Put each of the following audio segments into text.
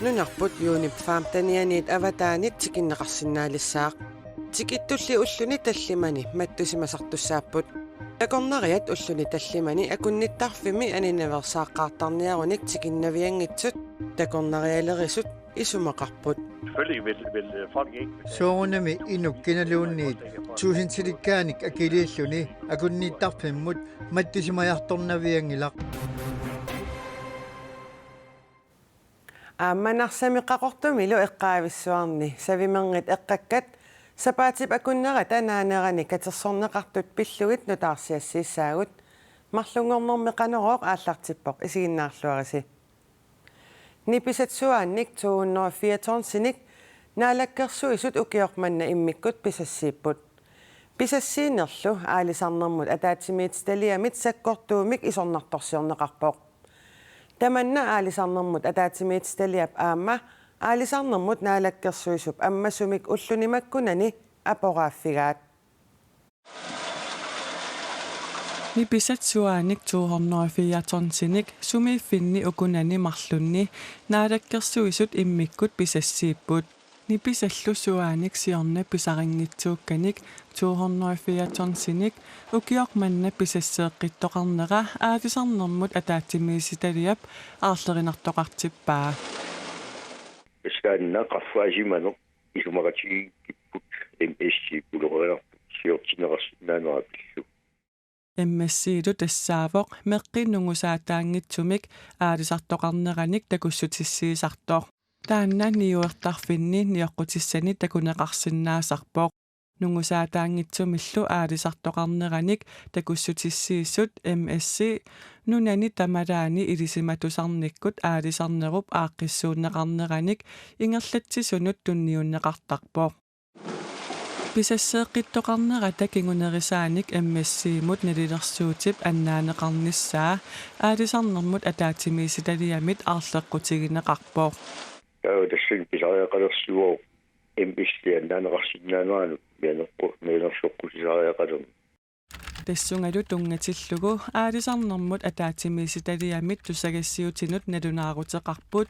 Nunarput Unip Farm tanianit avataanit tikinneqarsinnaalissaaq tikittulli ulluni tallimani mattusimasartussaaput takornariat ulluni tallimani akunnittarfimi anineversaaqaartarniarunik tikinnaviangitsut takornarialerisut isumaqarput Selvfølgelig vil folk ikke. Soorunami inukkinalunniit tuusintilikaanik akiliilluni akunnittarfimmut mattusimajartornaviangilaq Aammanarсамиққақортумилу эққаависсуарни савимернит эққаккат сапаатип акуннерата наанерани катерсорнеқартут пиллугит нутаарсиассииссаагут марлунгорнэрмеқанерооқ ааллартиппоқ исигиннаарлуариси ниписатсуаанник 204 синик наалаккерсуисут укиорманна иммиккут писассииппут писассиинерлу аалисарнэрмут атаатсимиитсталиамит саккортуумик исорнарторсиорнеқарпоқ Tamanna aalisarnermut ataatimiitstaliap aamma aalisarnermut naalakkersuisup ammasumik ullunimakkunani aporaaffigaat Nipisatsuaanik 204 sinik sumiiffinni ukunani marlunni naalakkersuisut immikkut pisassiipput Nipisallusuaanik siorna pisaringitsuukkanik 204 sinik ukiormanna pisasseeqqittoqarnera aatisarnermut ataatimiisitaliap aarlerinartoqartippaa Skaanna qaffaajimano isumaqatigi kipput MSC puloqerner siortineqarsinnaaneraapillu MSC-lu tassaavoq meqqinungusaataangitsumik aalisartoqarneranik takussutissiisartoq Taanna niuertarfinni nioqqutissani takuneqarsinnaasarpoq nungusaataangitsumillu aalisartoqarneranik takussutissiissut MSC nunani tamalaani ilisimatusarnikkut aalisarnerup aaqqissuunneqarneranik ingerlatsisunut tunniunneqartarpoq Pisasseeqqittoqarnerata kingunerisaanik MSC-mut nalilersuutip annaaneqarnissaa aalisarnermut ataatimiisitaliamit aarleqqutigineqarpoq tassin pisariaqalersuo MSC annaaneqarsinnaaneraanu mianersoqqusisariaqalum Tassungalu tungatillugu aalisarnermut ataatimiisitaliamit tusagassiutinut nalunaaruteqarput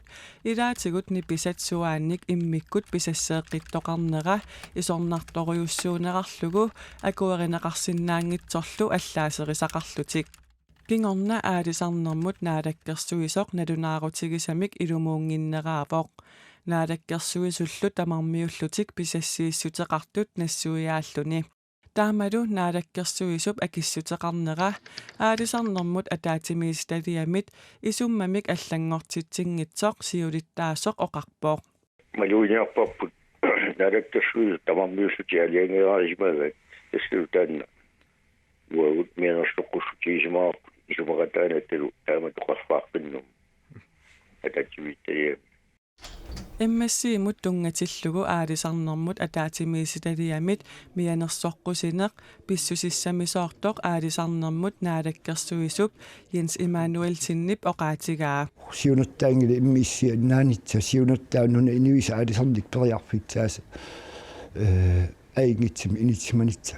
ilaatigut nipisatsuaannik immikkut pisasseeqqittoqarnera isornartoriussuuneqarlugu akuerineqarsinnaangitsorlu allaaserisaqarlutik Kingorna aalisarnermut naalakkersuisoq nalunaarutigisamik ilumuunginneraapoq naalakkersuisullu tamarmiullutik pisassiissuteqartut nassuiaalluni Taamalu naalakkersuisup akissuteqarnera aalisarnermut ataatimiisitaliamit isummamik allangortitsinngitsoq siulittaasoq oqarpoq Maluuniarparput naalakkersuisut tamarmiullutialiangeraalismagat tassutaanna uagut mianersoqqusutiisimaaq isumaqataanattalu taamatoqarfaarpinnum ataatimiittaliam MSC-mut tungatillugu aalisarnermut ataatimiisitaliamit mianersoqqusineq pissusissamisoortoq aalisarnermut naalakkersuisup Jens Emanuel Sinnip oqaatigaa siunattaangili immiissiannaanitsa siunattaannuna inuisa aalisarnik periarfitsaasa aingitsimi initsimanitsa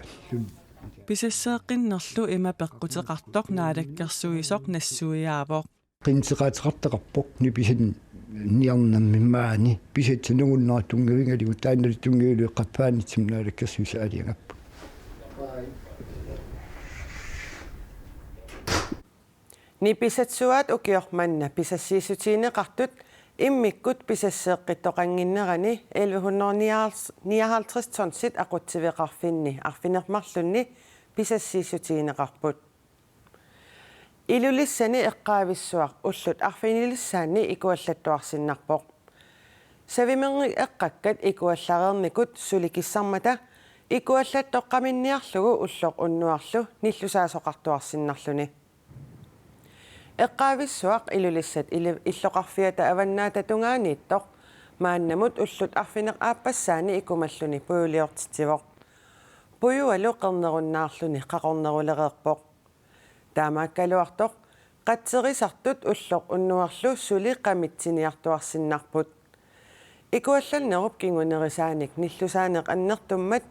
Pisasseeqqinnerlu ima peqqutеqartoq naalakkersuisoq nassuiaavoq qinseqaateqartaqarpoq nipisan niarnammimaani pisatsanugunnaartungavingaligu taannalittungavilu qappaanitsim naalakkersuisa aliangappu Nipisatsuat ukiormanna pisassiisutiineqartut immikkut pisasseeqqittoqanginnerani 1159 tonsit aqutsiveqarfinni arfinermarlunni pisassiisutiineqarput Ilulissani eqqaavissuaq ullut arfinillissaanni ikuallattuarsinnarpoq Savimernik eqqakkat ikuallareernikut sulikissarmata ikuallattoqqaminniarlugu ulloq unnuarlu nillusaasoqartuarsinnarluni Eqqaavissuaq ilulissat illoqarfiata avannaata tungaaniittoq maannamut ullut arfineq aappassaani ikumalluni puuliortitivoq Puyualu qernerunnaarluni qaqornerulereerpoq Taamaakkaluartoq qatserisartut ulloq unnuarlu suli qamitsiniartuarsinnarput Ikuallalnerup kingunerisaanik nillusaaneq annertummat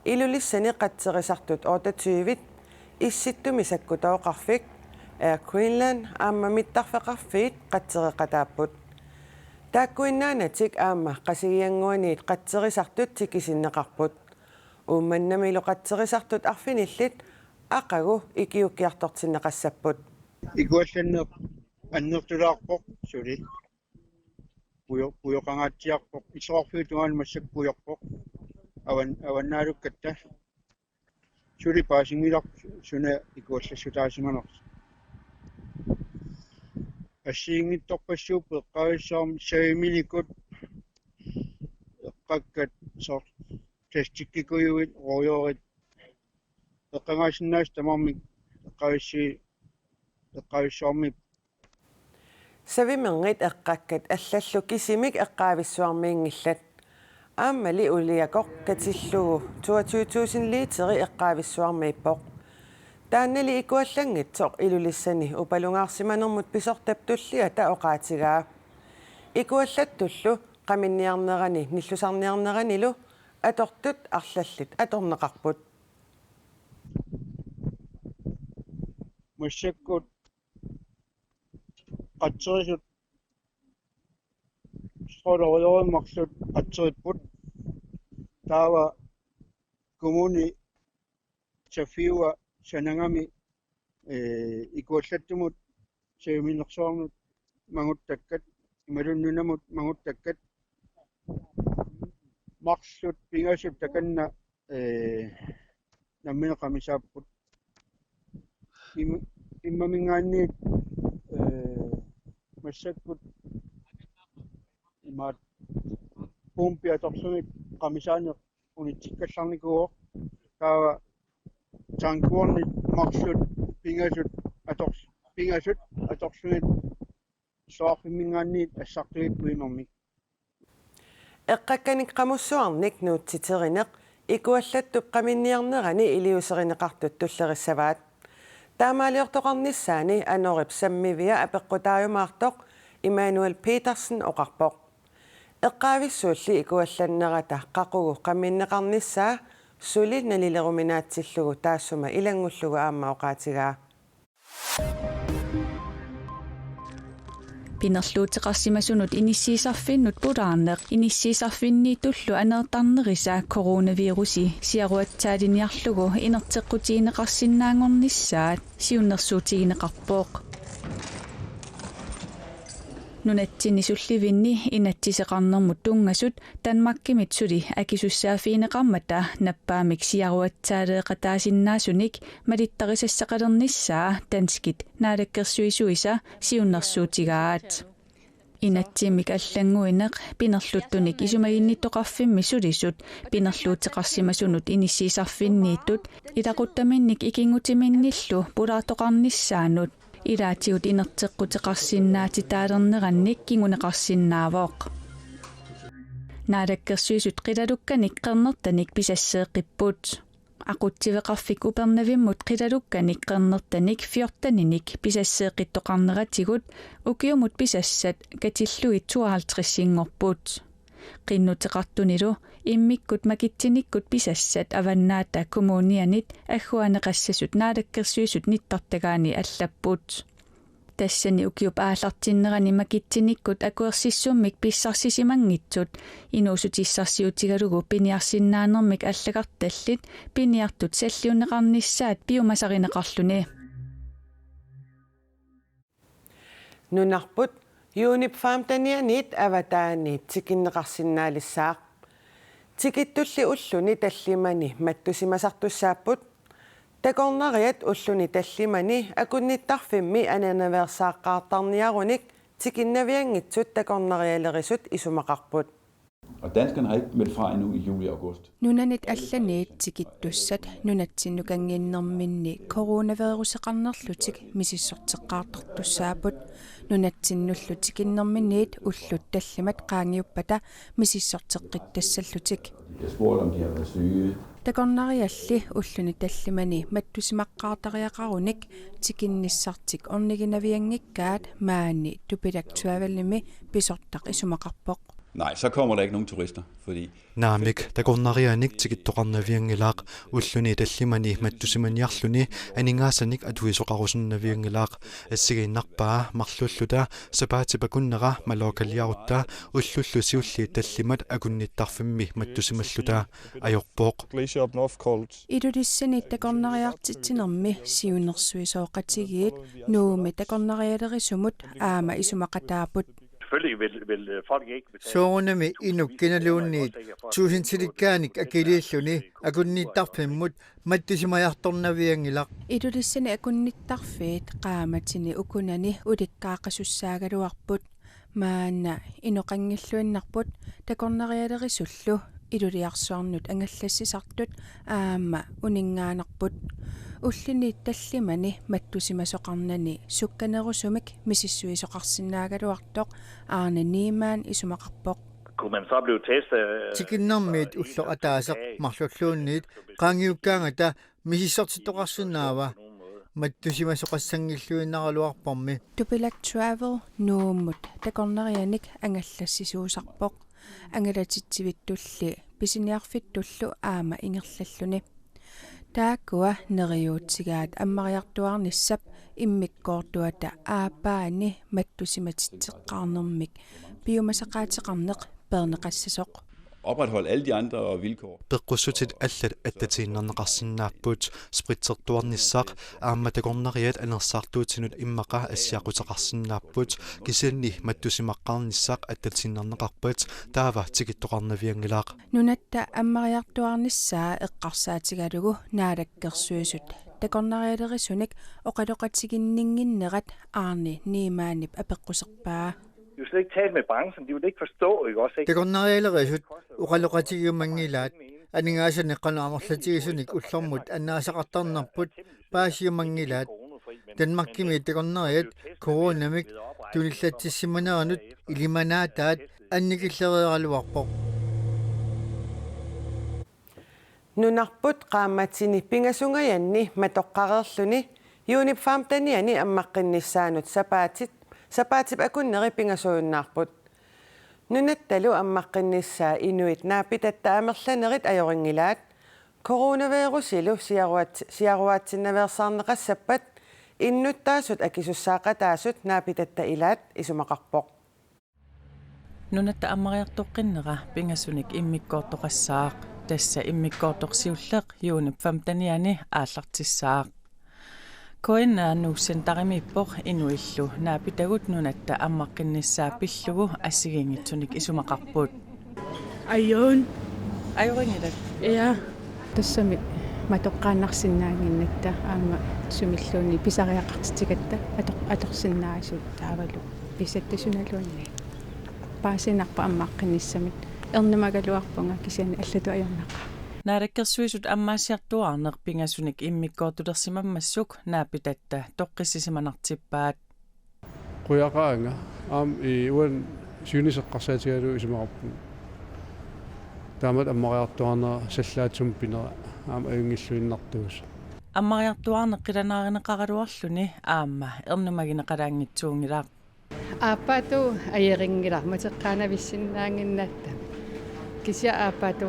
ilulissani qatserisartut 28 исситтумисаккутооқарфик Air Queensland аама миттарфеқарфиит қатсеқатааппут тааккуиннаанатик аама қасигиангуаниит қатсерисартут тикисиннеқарпут уумманнамилу қатсерисартут арфиниллит ақагу икиуккиартортиннеқассаппут икуалланнеқ аннертулаарпоқ сули пуйоқангаатсиарпоқ исоорфиутунгаан массаккуйорпоқ аваннаалуккатта сули паасингилар суна икуаллассутаасиманерс ассиингитторпассууп эққависсаарм саимиликут эққаккат сор пластиккикуйуит роёрит эққангаасиннаас тамармик эққависсаарми савименгит эққаккат аллаллу кисимик эққаависсуармиингиллат ааммали улиакоқ катиллугу 22,000 литери эққаависсуармииппоқ тааннали икуаллангитсоқ илулиссани упалунгаарсиманермут писортаптуллиа таоқаатигаа икуаллаттуллу қаминниарнерани ниллусарниарнеранилу атортут арлаллит аторнеқарпут массаккут қатсерисут стролориориммарлут қатсериппут таава коммуни чафиуа санангами икуаллаттумут сеиминерсуарнут мангуттаккат ималуннунамут мангуттаккат марсут пингасут таканна намминеқамисааппут иммамингаанниит массаккут имаат пумпиаторсугит qamisaaniq unitsikkallarnikuuq taava tankuornit marsut pingasut atorsuit soarfimmingaanniit assartuit puimermik эққакканик қамуссуарник нуутситеринеқ икуаллаттуп қаминниарнерани илиусеринеқартут туллериссаваат таамаалиортоқарниссаани анорип саммивиа апеққутааюмаартоқ Иммануэл Петерсен оқарпоқ эққаависсуулли икуалланнерата қақугу қамминнеқарниссаа сули налилеруминаатсиллугу таассума илангуллугу аама оқаатигаа Пинерлуутеқарсимасунут иниссиисарфиннут пулаарнеқ иниссиисарфинни туллу анеэртарнериса коронавируси сиаруатсаалиниарлугу инертеққутиинеқарсинаангорниссаат сиуннерсуутигинеқарпооқ нунатсини сулливинни инатсисеқарнэрмут тунгасут танмаккимит сули акисуссаафиинеқармата наппаамик сиаруатсаалеэқатаасиннаасуник малиттарисассақалерниссаа танскит наалаккерсуисуиса сиуннэрсуутигаат инатсимик аллангуинеқ пинерлуттуник исумагинниттоқарфимми сулисут пинерлуутеқарсимасунут иниссиисарфиннииттут илақуттаминник икингутиминниллу пулаартоқарниссаанут илаатиут инертеққутеқарсиннаати таалернеранник кигунеқарсинаавоқ наалаккерсуисут қилалукканик қернертаник писассеэққиппут ақутсивеқарфик упернавиммут қилалукканик қернертаник фиортаниник писассеэққиттоқарнератигут укиумут писассат катиллуи 52-сингорпут қиннутеқартунилу иммиккут макитсиниккут писассат аваннаата коммунианит аггуанеқассасут наалаккерсуисут ниттартагаани аллаппут тассани укиуп аалартиннерани макитсиниккут акуерсиссуммик писсарсисимангитсут инуусутиссарсиутигалугу пиниарсиннаанермик аллагарталлит пиниартут саллиунеқарниссаат пиумасаринеқарлуни нунарпут юнип фаамтанианит аватааниит тикиннеқарсинаалиссаақ тикиттулли уллуни таллимани маттусимасартуссааппут такорнариат уллуни таллимани акунниттарфимми ананеверсааққаартарниаруник тикиннавиангитсут такорнариалерисут исумақарпут Og danskerne har ikke meldt fra endnu i juli og august. Nunanit allaniit tikittussat nunatsinnukangiinnerminni coronaviruseqarnerlutik misissorteqqaartartussaaput nunatsinullu tikinnerminniit ullut tallimat qaangiuppata misissorteqqittassallutik. Jeg spurgte, om de har været syge. Takornarialli ulluni tallimani mattusimaqqaartariaqarunik tikinnissartik orniginaviangikkaat maani tupilaktuavallimi pisortaq isumaqarpoq Nej, så kommer der ikke nogen turister, fordi Naamik takornarianik tikittoqarnaviangilaaq ulluni tallimani mattusimaniarluni aningaassanik atuisoqarusunnaviangilaaq assigiinnarpaa marlulluta sapaatipakunnera malokaliarutta ullullu siulli tallimat akunnittarfimmi mattusimalluta ajorpooq Idudissani takornariartitsinermi siunersuisooqatigiit nuumi takornarialerisumut aama isumaqataaput Soonami inukkinalunniit tuusintilikaanik akiliilluni akunniittarfimmut mattusimajartornaviangilaq Idudissani akunnittarfiit qaamatini ukunani ulikkaaqasussaaгаluarput maanna inoqangilluinnarput takornarialerisullu iduliarsuarnut angallassisartut aama uningaanarput ullini tallimani mattusimasoqarnani sukkanerusumik misissuisoqarsinnaagaluartoq aarna niimaan isumaqarpoq tikinnermiit ullo ataaseq marlulluunniit qaangiukkaangata misissortitoqarsunaava mattusimasoqassangilluinnaraluarpormi Tupilak travel nuummut takornarianik angallassisuusarpoq angalatitsivittulli pisiniarfittullu aama ingerlalluni Taakua neriuutsigaat ammariartuarnissap immikkoortuata aapaani mattusimatitteqqaarnermik piumasaqaatiqarneq perneqassasoq opretholde alle de andre vilkår. Peqqussutit allat attatiinnerneqarsinnaappuut spritsertuarnissaq aammataqornariat anersaartuutinut immaqa assiaqutaqarsinnaappuut kisanni mattusimaqqaarnissaq attatiinnerneqarpat taava tikittoqarnaviangilaaq Nunatta ammariartuarnissaa eqqarsaatigalugu naalakkersuisut takornarialerisunik oqaloqatiginninginnerat aarni niimaanip apeqquserpaa Du skal ikke tale med branchen, de vil ikke forstå, ikke også? takornarialerisut uqaloqatigiumangilaat aningaasaniqqanuamerlatigissunik ullermut annaasaqartarnerput paasiumangilaat Danmarkimi takornariat coronamik tunillatsissimaneranut ilimanaataat annikillerieraluarpoq Nunarput qaamatsini pingasungayanni matoqqarerluni Unip Farm taniani ammaqqinnissaanut sapaatip akunneri pingasuunnaarput nunattalu ammaqqinnissaa inuit naapitatta amerlanerit ajoringilaat coronavirusilu siaruaatsinnaveersaarneqassappat innuttaasut akisussaaqataasut naapitatta ilaat isumaqarpoq Nunatta ammariartoqqinneqa pingasunik immikkoortoqassaaq tassa immikkoortorsiulleq Unip Farm taniani aallartissaaq Koina nuussen tarimippoq inuillu naapitagut nunatta ammaqqinnissaa pillugu assigingitsunik isumaqarput Ayun ajoringilat ja tassami matoqqaannarsinnaaginnatta aama sumilluuni pisariaqartitigatta atorsinnaasut taavalu pisattasunaluanni paasinarpa ammaqqinnissamit ernamagaluarpunga kisani allatu ajornaqa Naarakkersuisut ammaasiartuarneq pingasunik immikkoortulersimammassuk naapitatta toqqissisimanartippaat Quyaqaanga uan syniseqqarsaatigalu isimaqarpu taamat ammariartuarnera sallaatsum pinera ayungilluinnartuus Ammariartuarneq qilanaarinеqaraluarluni aamma ernumagineqalaangitsuungilaaq Aapatu ajeringila mateqqaanavissinnaanginnatta kisia aapatu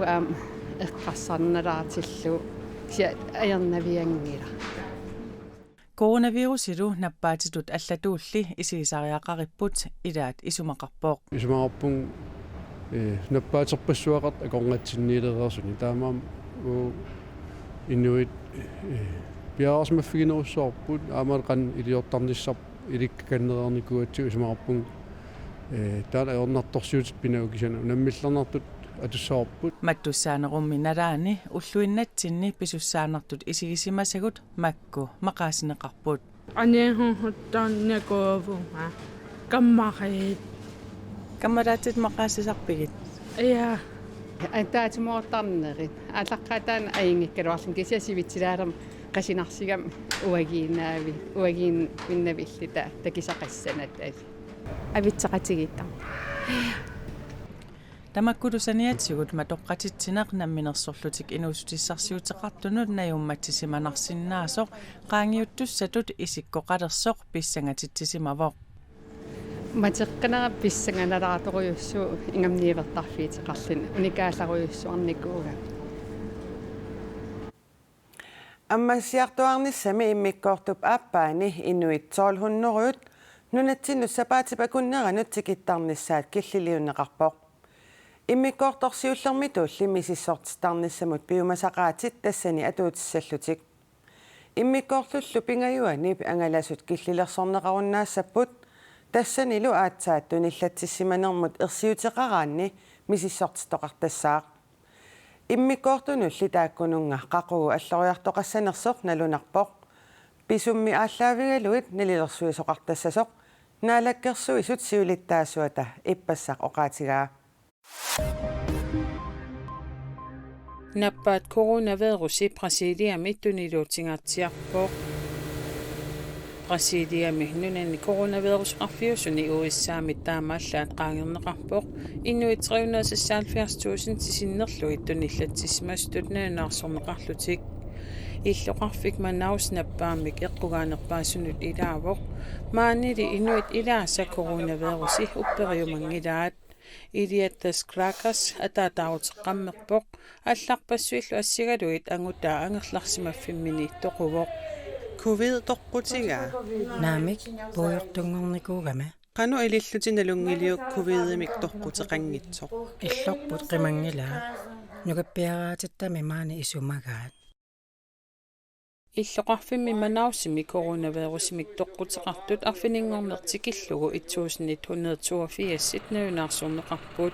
eqqassarnalaartillu kisia ajernaviangila Coronavirusilu nappaatitut allatuulli isiisariaqaripput ilaat isumaqarpooq Isumaqarpun nappaaterpassuaqart akorngatsinniilereersuni taamaam inuit piaarasmaffiginerussoorput aamaleqan iliortarnissarp ilikkakannerernikuatsu isumaqarpun taala aornartorsiutit pinau kisanu nammillarnartut atussaorput mattussaanerummi nalaani ulluinnatsinni pisussaanartut isigisimasagut makku maqaasineqarput aneerhuttarnakuuvunga kammarit kammalaatit maqaassisarpigit ja ataatimoortarnerit alaqqataan ayingikkaluarlun kisiasivitsilaalerm qasinarsigam uagiin minnavillita takisaqassanat avitseqatigiittar Tamakkulusaniatsigut matoqqatitsineq namminersorlutik inuusutissarsiuteqartunut najummatsisimanarsinnaasoq qaangiuttussatut isikkoqalersoq pissangatittisimavoq матеққанера писсанганалараторуйуссуу ингамниивертарфиитеқарлина уникаалларуйуссуарникууга аммассиартуарниссами иммиккоортуп ааппаани инуитсоолхуннеруйут нунатсинну сапаатипакуннеранут тикиттарниссаат киллилиуннеқарпоқ иммиккоорторсиуллерми туулли мисиссортитарниссамут пиумасақаатит тассани атуутиссаллутик иммиккоорлуллу пингаюанип ангаласут киллилерсорнеқаруннаассаппут тассанилу аатсаат туниллатсиссиманермут ерсиутеқараанни мисиссортитоқартассаа иммиккоортунулли тааккунунга қақугу аллориартоқассанерсоқ налунарпоқ писумми ааллаавигалуит налилерсуисоқартассасоқ наалаккерсуисут сиулиттаасуата иппассақ оқаатигаа наппаат коронавируси Brasiliami тунилуутингартиарпоқ Brasiliami нунани коронавирус арфиусуни уиссаами таамааллаат qaangернеқарпоқ инуит 370,000 тисиннерлуит туниллатсисмастут нанаарсорнеқарлутик иллоқарфик манаус наппаамик эққугаанерпаасунут илаавоқ маанили инуит илааса коронавируси уппериумангилаат Илиаттас Кракас атаатаутеққаммерпоқ алларпассуиллу ассигалуит ангутаа ангерларсимаффиммини тоқувоқ ковид тоққутигаа наамик пуйортунгорникуугама қану илиллутиналунгилиук ковидимик тоққутеқангитсоқ иллорпут қимангилаа нугаппиараатиттами маани исумагаат иллоқарфимми манаусими коронавирусимик тоққутеқартут арфинингорнертикиллугу 1182 наюнаарсорнеқарпут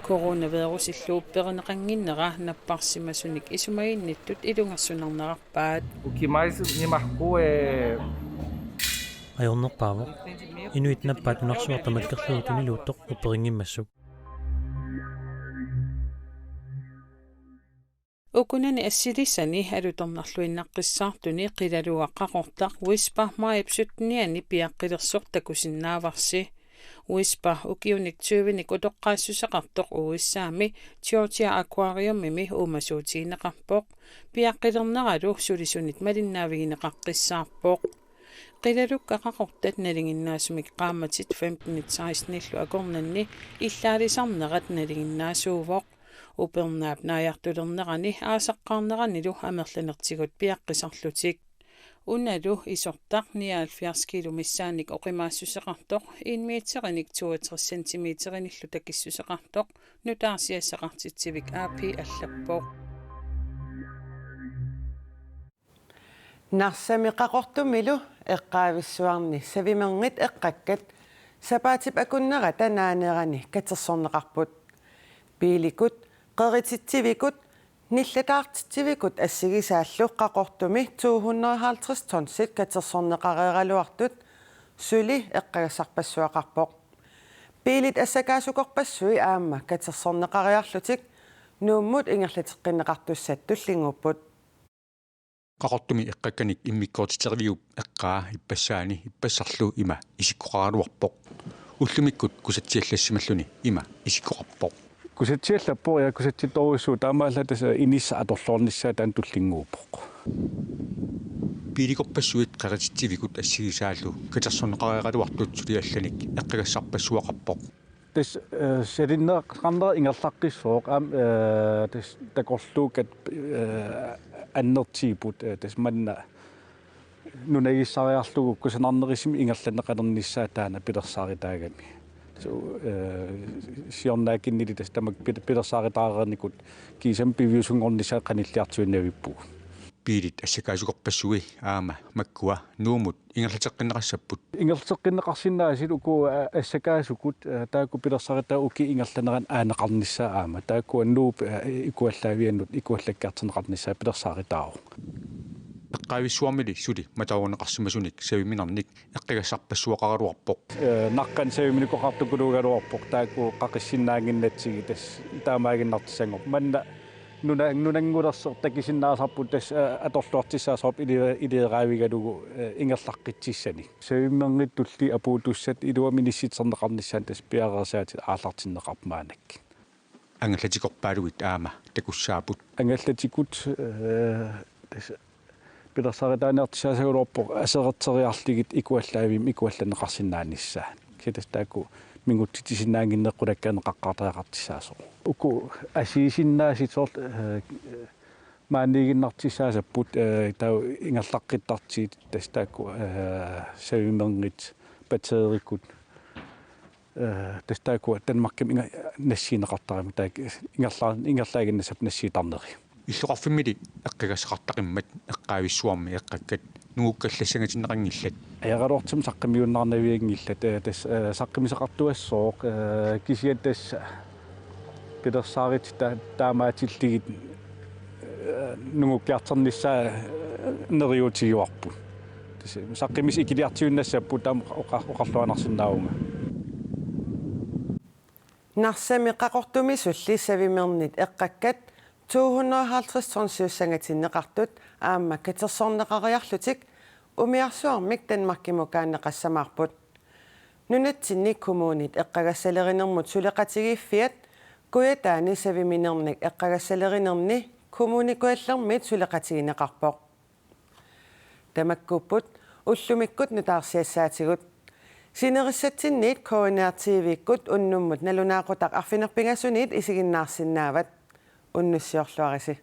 коронавирусиллуупперинеқангиннера наппарсимасуник исумаинниттут илунгерсунарнеқарпаат укимайс нимарпуэ ajornerpaavo inuit nappaat unarsuartamalkerluutuniluttoq upperingimmassuk ukunani assilisani alutornarluinnaqqissaartuni qilaluaqqaqortaq uispa maipsutniani piaqqilersortakusinnaavarsi uispa ukiunik 20nik utoqqaassuseqartoq uissaami Georgia aquariummimi uumasuutiineqarpoq piaqqilerneralu sulisunit malinnaavigineqaqqissaarpoq qilalukkaqaqortat nalinginnaasumik qaammatit 15-16 akornanni illaalisarnerat nalinginnaasuuvoq upernaap naajartulernerani aasaqqaarneranilu amerlanertigut piaqqisarlutik unalu isortaq 79 kilo missaanik oqimaassuseqartoq 1 meterinik 62 centimeterinillu takissuseqartoq nutaarsiassaqartitsivik aapi allappoq нарсамиқақортумилу эққаависсуарни савимернит эққаккат сапаатип акуннера танаанерани катерсорнеқарпут пиликут қерититсивикут ниллатаартитсивикут ассигисааллу қақортуми 250 тонсит катерсорнеқареералуартут сули эққагассарпассуақарпоқ пилит ассакаасукорпассуи аама катерсорнеқариарлутик нууммут ингерлатеққиннеқартуссат туллингуппут qaqortumi eqqakkanik immikkoortiterviup eqqaa ippasaani ippassarlu ima isikkoqaraluarpoq ullumikkut kusatsiallassimalluni ima isikkoqarpoq kusatsiallappoq ja kusatsitoruissuu taamaallatasa inissa atorlornissaa taan tullinguupoq piilikorpassuit qaratittivikut assigisaallu katersorneqareeraluartut suliallanik eqqagassarpassuaqarpoq tas selinneqarnera ingerlaqqissooq am tas takorluukat аннертиипут тасманна нунагиссариарлугу кусанарнерисими ингерланеқалерниссаа таана пилерсааритаагами сиорнаакиннили тас тамак пилерсааритаарерникут кисам пивиусунгорнисаа каниллиартуиннавиппу пилит ассакаасукорпассуи аама маккуа нуумут ингерлатеққиннеқассаппут ингерлатеққиннеқарсинаа силуку ассакаасукут тааку пилерсааритаа уки ингерланеран аанеқарниссаа аама тааку аннуу икуаллаавианнут икуаллаккаартенеқарниссаа пилерсааритаау эққаависсуармили сули матауернеқарсимасуник савиминарник эққигассарпассуақаралуарпоқ наққан савиминикоқартукулуугалуарпоқ тааку қақиссиннаангиннатсиги тас таамаагиннартисангоп манна нунангулерсер такисиннаасарпут тас аторлуартиссаасоп илиераавигалугу ингерлаққитсиссани савиммерниттулли апуутуссат илуаминисситернеқарниссаан тас пиарерсаатит ааллартиннеқарпмаанак ангаллатикорпаалуит аама такуссаапут ангаллатикут тас пилерсаритааниартисаасагулуарпоқ асеқертериарлигит икуаллаавим икуалланеқарсиннаанissaа китастааку мингутситисинаангиннеққулаккаанеқаққартаақартиссаасо уку асиисиннааситсоорт маанигиннартиссаасаппут тау ингерлаққиттартиит тастааку савимернит батерикут тастааку Данмарким нассинеқартарами таак ингерлаагиннасап насситарнери иллоқарфиммили эққигасеқартақиммат эққаависсуарми эққаккат нугуккаллассангатиннеқангиллат аяралуартим саққимиуннарнавиангиллат тас саққимисеқартуассоо кисиат тас пидерсаарит таамаатиллигит нугуккиартернissaa нериутигуарпут тас саққимис икилиартиуннассаппу таама оқарлуанарсиннааума нарсами қақортуми сулли савимернит эққаккат 250 сиуссангатиннеқартут аама катерсорнеқариарлутик умиарсуармик Данмаркимукаанеқассамаарпут нунатсинни коммунит эққагассалеринермут сулеқатигииффиат куятаани савиминерник эққагассалеринерни коммуникуаллермит сулеқатигинеқарпоқ тамаккуппут уллумиккут нутаарсиассаатигут синериссатсинниит коонеартивиккут уннуммут налунаақутақ арфинерпингасуниит исигиннаарсинаават уннуссиорлуариси